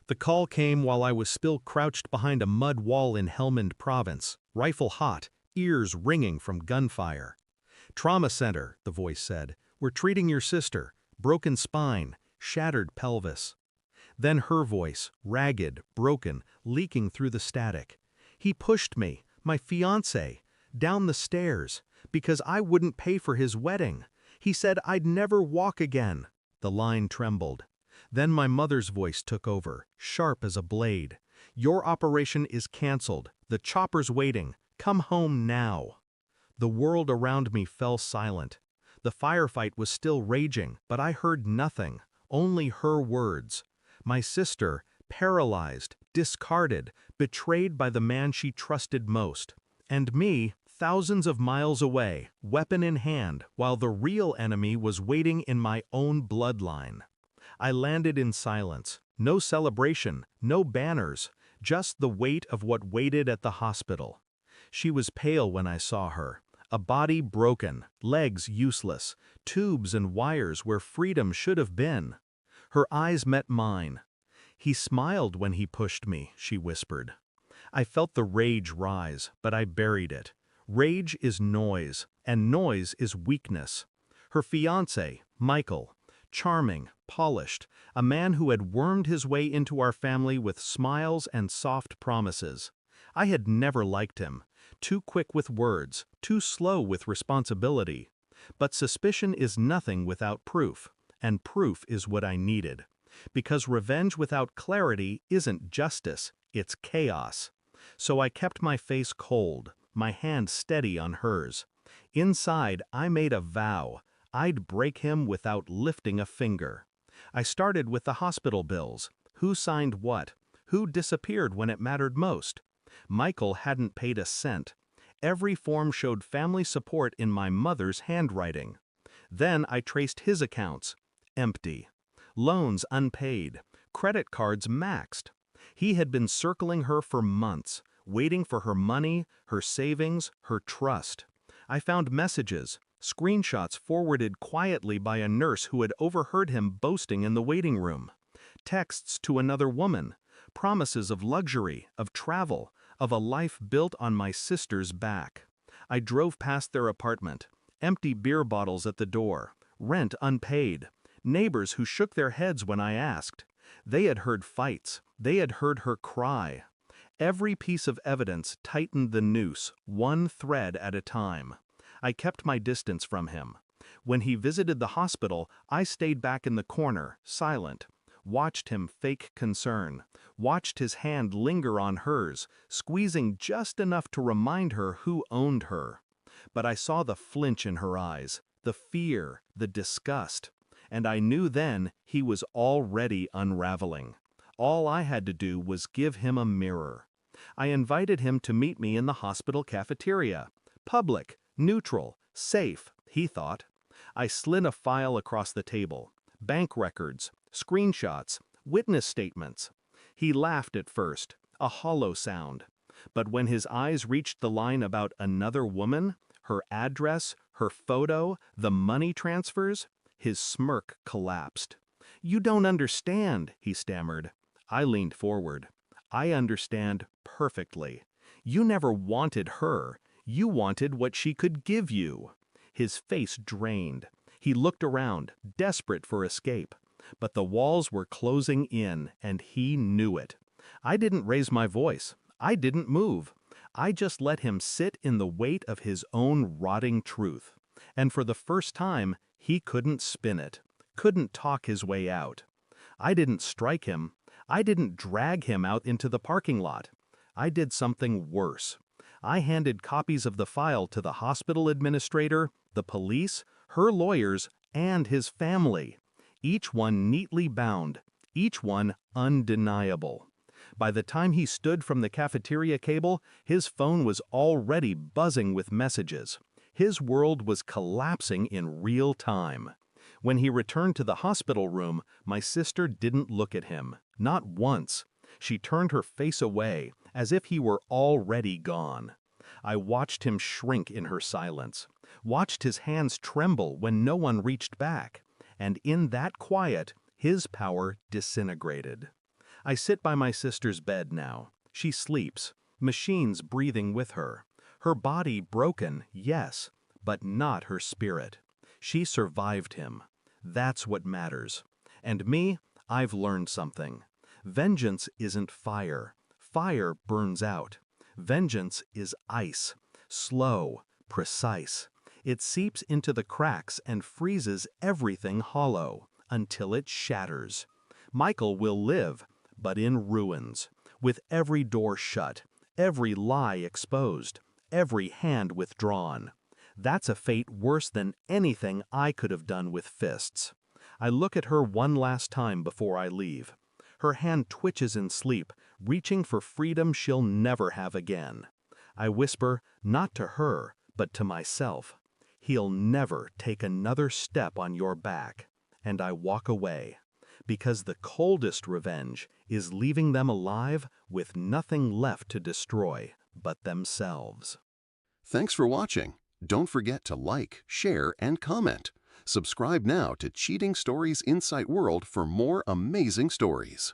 The call came while I was still crouched behind a mud wall in Helmand Province, rifle hot, ears ringing from gunfire. "Trauma center," the voice said. "We're treating your sister. Broken spine, shattered pelvis." Then her voice, ragged, broken, leaking through the static. "He pushed me, my fiancé, down the stairs, because I wouldn't pay for his wedding. He said I'd never walk again." The line trembled. Then my mother's voice took over, sharp as a blade. "Your operation is canceled. The chopper's waiting. Come home now." The world around me fell silent. The firefight was still raging, but I heard nothing, only her words. My sister, paralyzed, discarded, betrayed by the man she trusted most. And me, thousands of miles away, weapon in hand, while the real enemy was waiting in my own bloodline. I landed in silence. No celebration, no banners, just the weight of what waited at the hospital. She was pale when I saw her. A body broken, legs useless, tubes and wires where freedom should have been. Her eyes met mine. "He smiled when he pushed me," she whispered. I felt the rage rise, but I buried it. Rage is noise, and noise is weakness. Her fiancé, Michael, charming, polished, a man who had wormed his way into our family with smiles and soft promises. I had never liked him. Too quick with words, too slow with responsibility. But suspicion is nothing without proof, and proof is what I needed. Because revenge without clarity isn't justice, it's chaos. So I kept my face cold, my hand steady on hers. Inside, I made a vow. I'd break him without lifting a finger. I started with the hospital bills. Who signed what? Who disappeared when it mattered most? Michael hadn't paid a cent. Every form showed family support in my mother's handwriting. Then I traced his accounts. Empty. Loans unpaid. Credit cards maxed. He had been circling her for months, waiting for her money, her savings, her trust. I found messages, screenshots forwarded quietly by a nurse who had overheard him boasting in the waiting room. Texts to another woman. Promises of luxury, of travel, of a life built on my sister's back. I drove past their apartment. Empty beer bottles at the door. Rent unpaid. Neighbors who shook their heads when I asked. They had heard fights. They had heard her cry. Every piece of evidence tightened the noose, one thread at a time. I kept my distance from him. When he visited the hospital, I stayed back in the corner, silent. Watched him fake concern. Watched his hand linger on hers, squeezing just enough to remind her who owned her. But I saw the flinch in her eyes, the fear, the disgust. And I knew then he was already unraveling. All I had to do was give him a mirror. I invited him to meet me in the hospital cafeteria. Public, neutral, safe, he thought. I slid a file across the table. Bank records, screenshots, witness statements. He laughed at first, a hollow sound. But when his eyes reached the line about another woman, her address, her photo, the money transfers, his smirk collapsed. "You don't understand," he stammered. I leaned forward. "I understand perfectly. You never wanted her. You wanted what she could give you." His face drained. He looked around, desperate for escape. But the walls were closing in, and he knew it. I didn't raise my voice. I didn't move. I just let him sit in the weight of his own rotting truth. And for the first time, he couldn't spin it, couldn't talk his way out. I didn't strike him. I didn't drag him out into the parking lot. I did something worse. I handed copies of the file to the hospital administrator, the police, her lawyers, and his family. Each one neatly bound, each one undeniable. By the time he stood from the cafeteria cable, his phone was already buzzing with messages. His world was collapsing in real time. When he returned to the hospital room, my sister didn't look at him, not once. She turned her face away, as if he were already gone. I watched him shrink in her silence, watched his hands tremble when no one reached back, and in that quiet, his power disintegrated. I sit by my sister's bed now. She sleeps, machines breathing with her. Her body broken, yes, but not her spirit. She survived him. That's what matters. And me, I've learned something. Vengeance isn't fire. Fire burns out. Vengeance is ice. Slow, precise. It seeps into the cracks and freezes everything hollow until it shatters. Michael will live, but in ruins, with every door shut, every lie exposed, every hand withdrawn. That's a fate worse than anything I could have done with fists. I look at her one last time before I leave. Her hand twitches in sleep, reaching for freedom she'll never have again. I whisper, not to her, but to myself, "He'll never take another step on your back." And I walk away. Because the coldest revenge is leaving them alive with nothing left to destroy but themselves. Thanks for watching. Don't forget to like, share, and comment. Subscribe now to Cheating Stories Insight World for more amazing stories.